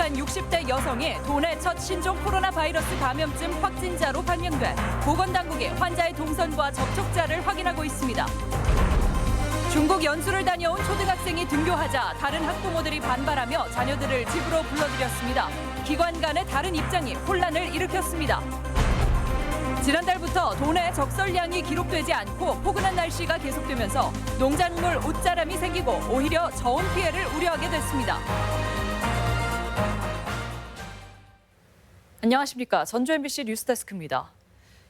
한 60대 여성이 도내 첫 신종 코로나 바이러스 감염증 확진자로 판명돼 보건당국이 환자의 동선과 접촉자를 확인하고 있습니다. 중국 연수를 다녀온 초등학생이 등교하자 다른 학부모들이 반발하며 자녀들을 집으로 불러들였습니다. 기관 간의 다른 입장이 혼란을 일으켰습니다. 지난달부터 도내 적설량이 기록되지 않고 포근한 날씨가 계속되면서 농작물 옷자람이 생기고 오히려 저온 피해를 우려하게 됐습니다. 안녕하십니까. 전주 MBC 뉴스데스크입니다.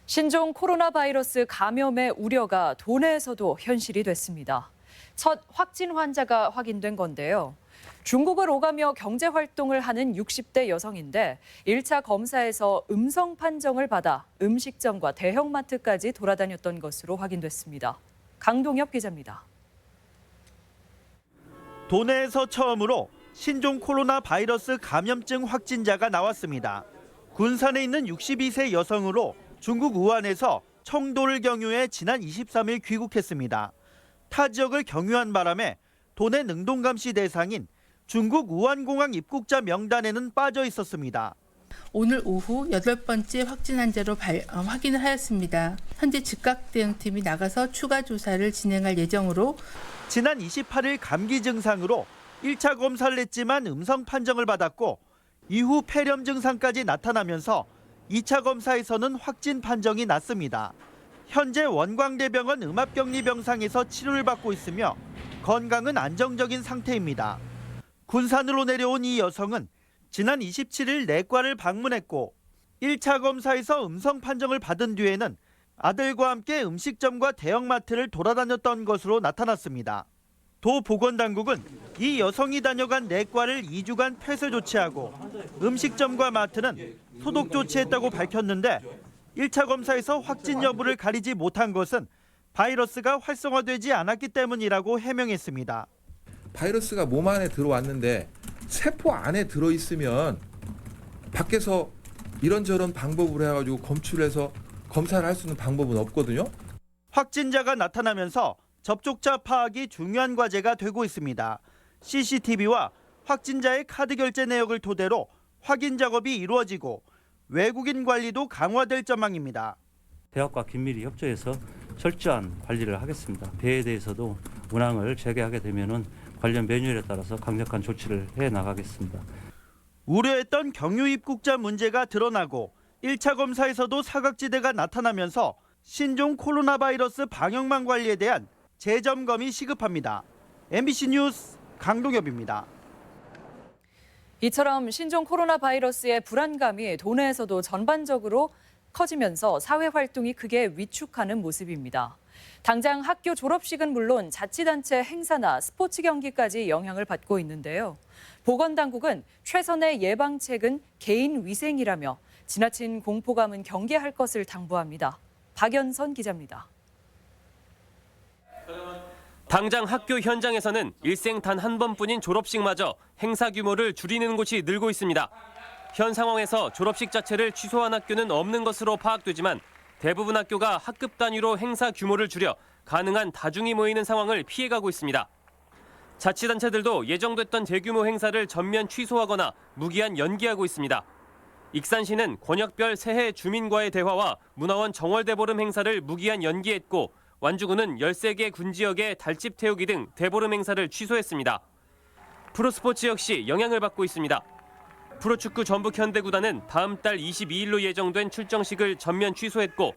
신종 코로나 바이러스 감염의 우려가 도내에서도 현실이 됐습니다. 첫 확진 환자가 확인된 건데요. 중국을 오가며 경제 활동을 하는 60대 여성인데 1차 검사에서 음성 판정을 받아 음식점과 대형마트까지 돌아다녔던 것으로 확인됐습니다. 강동엽 기자입니다. 도내에서 처음으로 신종 코로나 바이러스 감염증 확진자가 나왔습니다. 군산에 있는 62세 여성으로 중국 우한에서 청도를 경유해 지난 23일 귀국했습니다. 타 지역을 경유한 바람에 도내 능동감시 대상인 중국 우한공항 입국자 명단에는 빠져 있었습니다. 오늘 오후 8번째 확진 환자로 확인을 하였습니다. 현재 즉각 대응팀이 나가서 추가 조사를 진행할 예정으로 지난 28일 감기 증상으로 1차 검사를 했지만 음성 판정을 받았고 이후 폐렴 증상까지 나타나면서 2차 검사에서는 확진 판정이 났습니다. 현재 원광대병원 음압격리병상에서 치료를 받고 있으며 건강은 안정적인 상태입니다. 군산으로 내려온 이 여성은 지난 27일 내과를 방문했고 1차 검사에서 음성 판정을 받은 뒤에는 아들과 함께 음식점과 대형마트를 돌아다녔던 것으로 나타났습니다. 도 보건당국은 이 여성이 다녀간 내과를 2주간 폐쇄 조치하고 음식점과 마트는 소독 조치했다고 밝혔는데 1차 검사에서 확진 여부를 가리지 못한 것은 바이러스가 활성화되지 않았기 때문이라고 해명했습니다. 바이러스가 몸 안에 들어왔는데 세포 안에 들어있으면 밖에서 이런저런 방법으로 해가지고 검출해서 검사를 할 수 있는 방법은 없거든요. 확진자가 나타나면서 접촉자 파악이 중요한 과제가 되고 있습니다. CCTV와 확진자의 카드 결제 내역을 토대로 확인 작업이 이루어지고 외국인 관리도 강화될 전망입니다. 대학과 긴밀히 협조해서 철저한 관리를 하겠습니다. 배에 대해서도 운항을 재개하게 되면은 관련 매뉴얼에 따라서 강력한 조치를 해 나가겠습니다. 우려했던 경유 입국자 문제가 드러나고 1차 검사에서도 사각지대가 나타나면서 신종 코로나 바이러스 방역망 관리에 대한 재점검이 시급합니다. MBC 뉴스 강동엽입니다. 이처럼 신종 코로나 바이러스의 불안감이 도내에서도 전반적으로 커지면서 사회 활동이 크게 위축하는 모습입니다. 당장 학교 졸업식은 물론 자치단체 행사나 스포츠 경기까지 영향을 받고 있는데요. 보건당국은 최선의 예방책은 개인 위생이라며 지나친 공포감은 경계할 것을 당부합니다. 박연선 기자입니다. 당장 학교 현장에서는 일생 단 한 번뿐인 졸업식마저 행사 규모를 줄이는 곳이 늘고 있습니다. 현 상황에서 졸업식 자체를 취소한 학교는 없는 것으로 파악되지만 대부분 학교가 학급 단위로 행사 규모를 줄여 가능한 다중이 모이는 상황을 피해가고 있습니다. 자치단체들도 예정됐던 대규모 행사를 전면 취소하거나 무기한 연기하고 있습니다. 익산시는 권역별 새해 주민과의 대화와 문화원 정월대보름 행사를 무기한 연기했고 완주군은 13개 군지역의 달집 태우기 등 대보름 행사를 취소했습니다. 프로스포츠 역시 영향을 받고 있습니다. 프로축구 전북현대구단은 다음 달 22일로 예정된 출정식을 전면 취소했고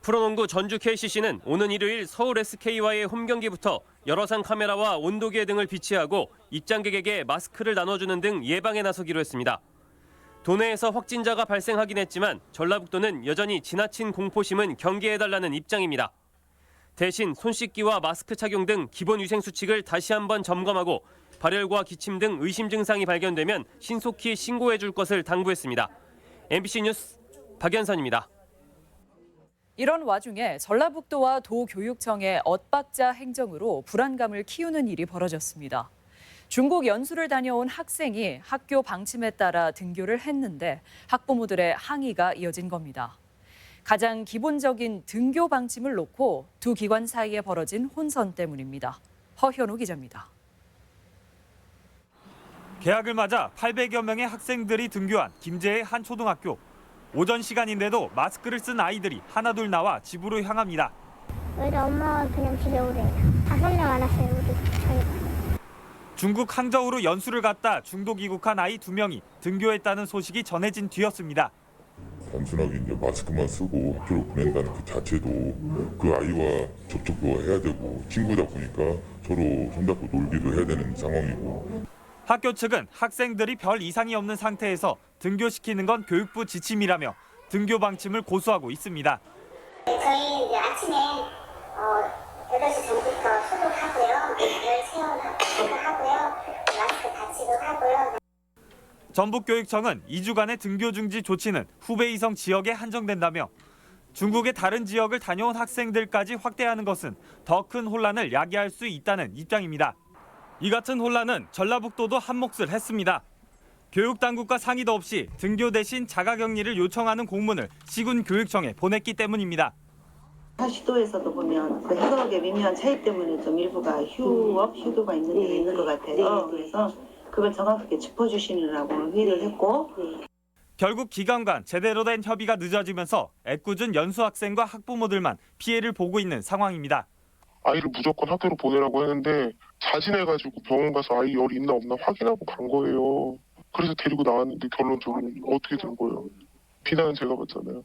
프로농구 전주 KCC는 오는 일요일 서울 SK와의 홈경기부터 열화상 카메라와 온도계 등을 비치하고 입장객에게 마스크를 나눠주는 등 예방에 나서기로 했습니다. 도내에서 확진자가 발생하긴 했지만 전라북도는 여전히 지나친 공포심은 경계해달라는 입장입니다. 대신 손 씻기와 마스크 착용 등 기본 위생 수칙을 다시 한번 점검하고 발열과 기침 등 의심 증상이 발견되면 신속히 신고해 줄 것을 당부했습니다. MBC 뉴스 박연선입니다. 이런 와중에 전라북도와 도교육청의 엇박자 행정으로 불안감을 키우는 일이 벌어졌습니다. 중국 연수를 다녀온 학생이 학교 방침에 따라 등교를 했는데 학부모들의 항의가 이어진 겁니다. 가장 기본적인 등교 방침을 놓고 두 기관 사이에 벌어진 혼선 때문입니다. 허현우 기자입니다. 개학을 맞아 800여 명의 학생들이 등교한 김제의 한 초등학교. 오전 시간인데도 마스크를 쓴 아이들이 하나둘 나와 집으로 향합니다. 우리 엄마가 그냥 집에 오래요. 5명 안 왔어요, 우리 저희가. 중국 항저우로 연수를 갔다 중도 귀국한 아이 2명이 등교했다는 소식이 전해진 뒤였습니다. 단순하게 이제 마스크만 쓰고 학교를 보낸다는 그 자체도 그 아이와 접촉도 해야 되고 친구다 보니까 서로 손잡고 놀기도 해야 되는 상황이고. 학교 측은 학생들이 별 이상이 없는 상태에서 등교시키는 건 교육부 지침이라며 등교 방침을 고수하고 있습니다. 저희 이제 아침에 8시 전부터 소독하고요. 열 체온하고요. 마스크 받치도 하고요. 전북교육청은 2주간의 등교 중지 조치는 후베이성 지역에 한정된다며 중국의 다른 지역을 다녀온 학생들까지 확대하는 것은 더 큰 혼란을 야기할 수 있다는 입장입니다. 이 같은 혼란은 전라북도도 한몫을 했습니다. 교육당국과 상의도 없이 등교 대신 자가격리를 요청하는 공문을 시군교육청에 보냈기 때문입니다. 시도에서도 보면 그 해석의 미묘한 차이 때문에 좀 일부가 휴교가 있는 게 있는 것 같아요. 그래서 그걸 정확하게 짚어주시느라고 회의를 했고. 결국 기관 간 제대로 된 협의가 늦어지면서 애꿎은 연수 학생과 학부모들만 피해를 보고 있는 상황입니다. 아이를 무조건 학교로 보내라고 했는데 자진해가지고 병원 가서 아이 열이 있나 없나 확인하고 간 거예요. 그래서 데리고 나왔는데 결론적으로 어떻게 된 거예요? 비난은 제가 받잖아요.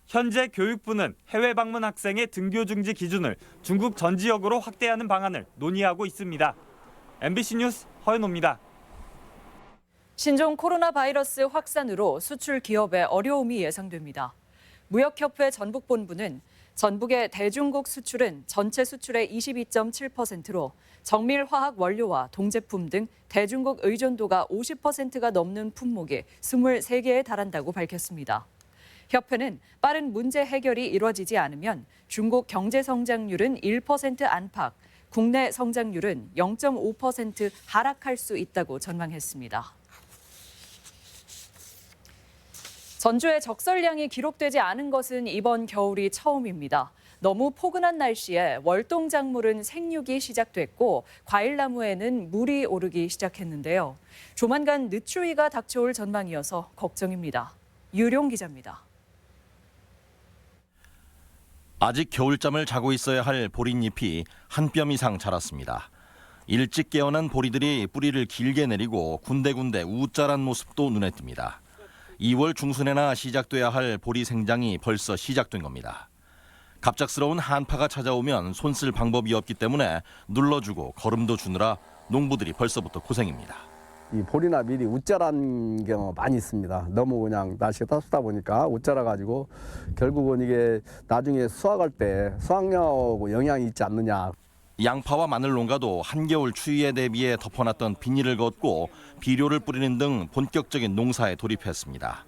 현재 교육부는 해외 방문 학생의 등교 중지 기준을 중국 전 지역으로 확대하는 방안을 논의하고 있습니다. MBC 뉴스 허연호입니다. 신종 코로나 바이러스 확산으로 수출 기업에 어려움이 예상됩니다. 무역협회 전북본부는 전북의 대중국 수출은 전체 수출의 22.7%로 정밀 화학 원료와 동제품 등 대중국 의존도가 50%가 넘는 품목이 23개에 달한다고 밝혔습니다. 협회는 빠른 문제 해결이 이뤄지지 않으면 중국 경제 성장률은 1% 안팎, 국내 성장률은 0.5% 하락할 수 있다고 전망했습니다. 전주에 적설량이 기록되지 않은 것은 이번 겨울이 처음입니다. 너무 포근한 날씨에 월동 작물은 생육이 시작됐고 과일나무에는 물이 오르기 시작했는데요. 조만간 늦추위가 닥쳐올 전망이어서 걱정입니다. 유룡 기자입니다. 아직 겨울잠을 자고 있어야 할 보릿잎이 한 뼘 이상 자랐습니다. 일찍 깨어난 보리들이 뿌리를 길게 내리고 군데군데 우짜란 모습도 눈에 띕니다. 2월 중순에나 시작돼야 할 보리 생장이 벌써 시작된 겁니다. 갑작스러운 한파가 찾아오면 손 쓸 방법이 없기 때문에 눌러주고 거름도 주느라 농부들이 벌써부터 고생입니다. 이 보리나 밀이 우짜란 경우가 많이 있습니다. 너무 그냥 날씨가 따뜻하다 보니까 우짜라가지고 결국은 이게 나중에 수확할 때 수확량하고 영향이 있지 않느냐. 양파와 마늘 농가도 한겨울 추위에 대비해 덮어놨던 비닐을 걷고 비료를 뿌리는 등 본격적인 농사에 돌입했습니다.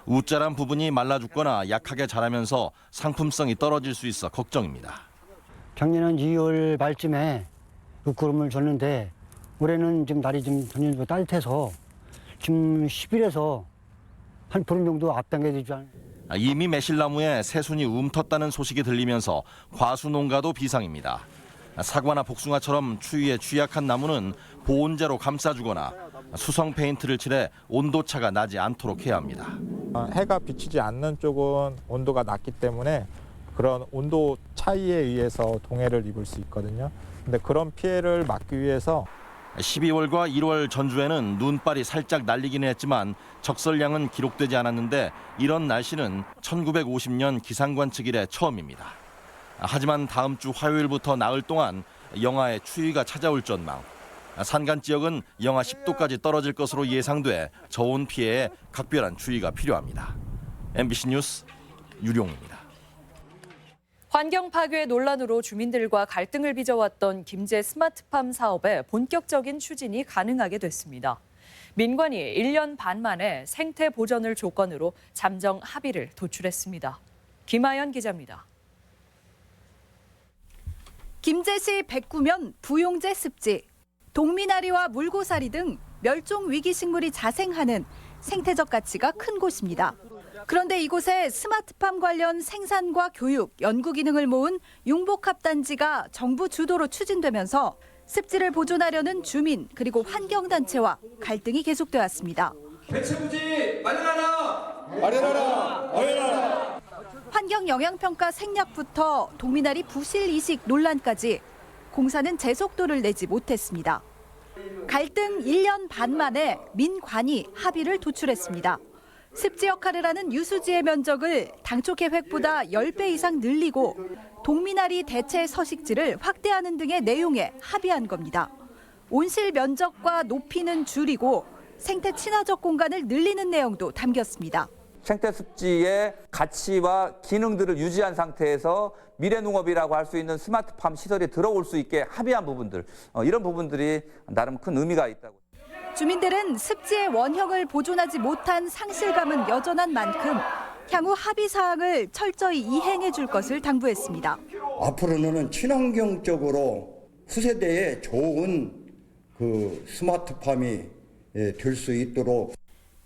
우짜란 부분이 말라 죽거나 약하게 자라면서 상품성이 떨어질 수 있어 걱정입니다. 작년은 2월 말쯤에 육구름을 줬는데 올해는 지금 날이 좀 전년보다 따뜻해서 지금 10일에서 한 보름 정도 앞당겨지지 않아요. 이미 매실나무에 새순이 움텄다는 소식이 들리면서 과수 농가도 비상입니다. 사과나 복숭아처럼 추위에 취약한 나무는 보온재로 감싸주거나 수성 페인트를 칠해 온도차가 나지 않도록 해야 합니다. 해가 비치지 않는 쪽은 온도가 낮기 때문에 그런 온도 차이에 의해서 동해를 입을 수 있거든요. 근데 그런 피해를 막기 위해서 12월과 1월 전주에는 눈발이 살짝 날리기는 했지만 적설량은 기록되지 않았는데 이런 날씨는 1950년 기상관측 이래 처음입니다. 하지만 다음 주 화요일부터 나흘 동안 영하의 추위가 찾아올 전망. 산간 지역은 영하 10도까지 떨어질 것으로 예상돼 저온 피해에 각별한 주의가 필요합니다. MBC 뉴스 유룡입니다. 환경 파괴 논란으로 주민들과 갈등을 빚어왔던 김제 스마트팜 사업의 본격적인 추진이 가능하게 됐습니다. 민관이 1년 반 만에 생태 보전을 조건으로 잠정 합의를 도출했습니다. 김아연 기자입니다. 김제시 백구면 부용제 습지, 동미나리와 물고사리 등 멸종 위기 식물이 자생하는 생태적 가치가 큰 곳입니다. 그런데 이곳에 스마트팜 관련 생산과 교육, 연구 기능을 모은 융복합 단지가 정부 주도로 추진되면서 습지를 보존하려는 주민 그리고 환경단체와 갈등이 계속되었습니다. 배치부지 마련하라. 환경영향평가 생략부터 동미나리 부실 이식 논란까지 공사는 제속도를 내지 못했습니다. 갈등 1년 반 만에 민관이 합의를 도출했습니다. 습지 역할을 하는 유수지의 면적을 당초 계획보다 10배 이상 늘리고 동미나리 대체 서식지를 확대하는 등의 내용에 합의한 겁니다. 온실 면적과 높이는 줄이고 생태 친화적 공간을 늘리는 내용도 담겼습니다. 생태습지의 가치와 기능들을 유지한 상태에서 미래농업이라고 할 수 있는 스마트팜 시설이 들어올 수 있게 합의한 부분들, 이런 부분들이 나름 큰 의미가 있다고. 주민들은 습지의 원형을 보존하지 못한 상실감은 여전한 만큼 향후 합의 사항을 철저히 이행해 줄 것을 당부했습니다. 앞으로는 친환경적으로 후세대에 좋은 그 스마트팜이 될 수 있도록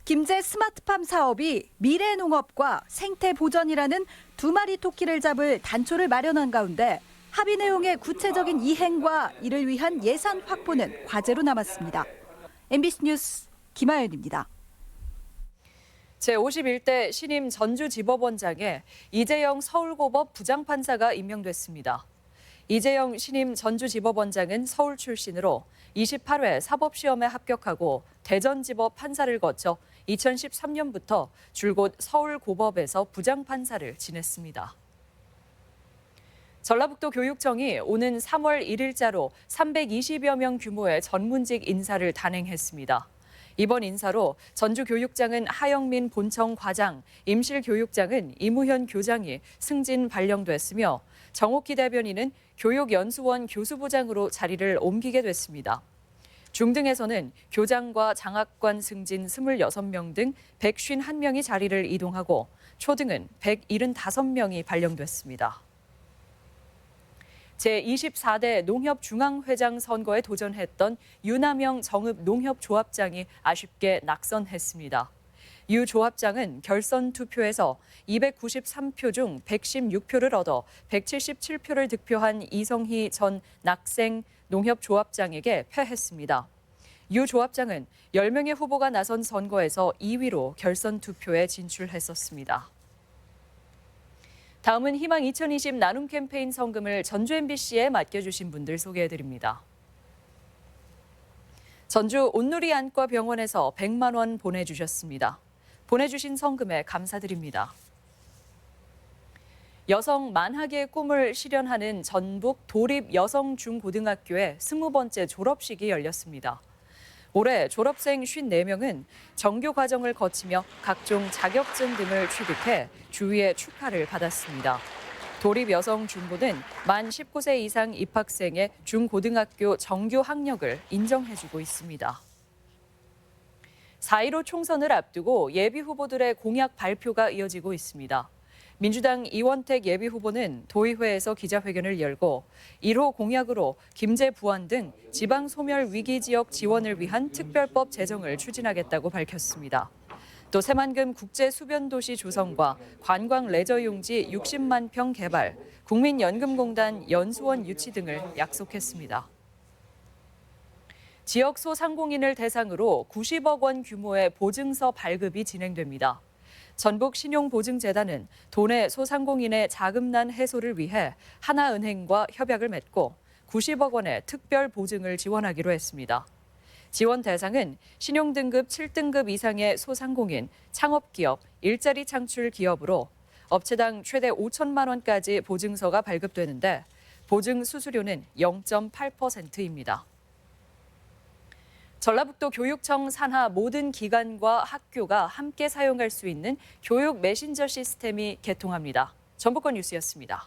김제 스마트팜 사업이 미래농업과 생태보전이라는 두 마리 토끼를 잡을 단초를 마련한 가운데 합의 내용의 구체적인 이행과 이를 위한 예산 확보는 과제로 남았습니다. MBC 뉴스 김하연입니다. 제51대 신임 전주지법원장에 이재영 서울고법 부장판사가 임명됐습니다. 이재영 신임 전주지법원장은 서울 출신으로 28회 사법시험에 합격하고 대전지법 판사를 거쳐 2013년부터 줄곧 서울고법에서 부장판사를 지냈습니다. 전라북도 교육청이 오는 3월 1일자로 320여 명 규모의 전문직 인사를 단행했습니다. 이번 인사로 전주교육장은 하영민 본청 과장, 임실교육장은 이무현 교장이 승진 발령됐으며 정옥희 대변인은 교육연수원 교수부장으로 자리를 옮기게 됐습니다. 중등에서는 교장과 장학관 승진 26명 등 151명이 자리를 이동하고 초등은 175명이 발령됐습니다. 제24대 농협중앙회장 선거에 도전했던 유남영 정읍 농협조합장이 아쉽게 낙선했습니다. 유 조합장은 결선 투표에서 293표 중 116표를 얻어 177표를 득표한 이성희 전 낙생 농협조합장에게 패했습니다. 유 조합장은 10명의 후보가 나선 선거에서 2위로 결선 투표에 진출했었습니다. 다음은 희망 2020 나눔 캠페인 성금을 전주 MBC에 맡겨주신 분들 소개해드립니다. 전주 온누리 안과 병원에서 100만 원 보내주셨습니다. 보내주신 성금에 감사드립니다. 여성 만학의 꿈을 실현하는 전북 도립 여성중고등학교의 20번째 졸업식이 열렸습니다. 올해 졸업생 54명은 정규 과정을 거치며 각종 자격증 등을 취득해 주위의 축하를 받았습니다. 도립여성중고는 만 19세 이상 입학생의 중고등학교 정규 학력을 인정해주고 있습니다. 4.15 총선을 앞두고 예비후보들의 공약 발표가 이어지고 있습니다. 민주당 이원택 예비후보는 도의회에서 기자회견을 열고 1호 공약으로 김제 부안 등 지방 소멸 위기 지역 지원을 위한 특별법 제정을 추진하겠다고 밝혔습니다. 또 새만금 국제수변도시 조성과 관광 레저용지 60만 평 개발, 국민연금공단 연수원 유치 등을 약속했습니다. 지역 소상공인을 대상으로 90억 원 규모의 보증서 발급이 진행됩니다. 전북신용보증재단은 도내 소상공인의 자금난 해소를 위해 하나은행과 협약을 맺고 90억 원의 특별 보증을 지원하기로 했습니다. 지원 대상은 신용등급 7등급 이상의 소상공인, 창업기업, 일자리 창출 기업으로 업체당 최대 5천만 원까지 보증서가 발급되는데 보증 수수료는 0.8%입니다. 전라북도 교육청 산하 모든 기관과 학교가 함께 사용할 수 있는 교육 메신저 시스템이 개통합니다. 전북권 뉴스였습니다.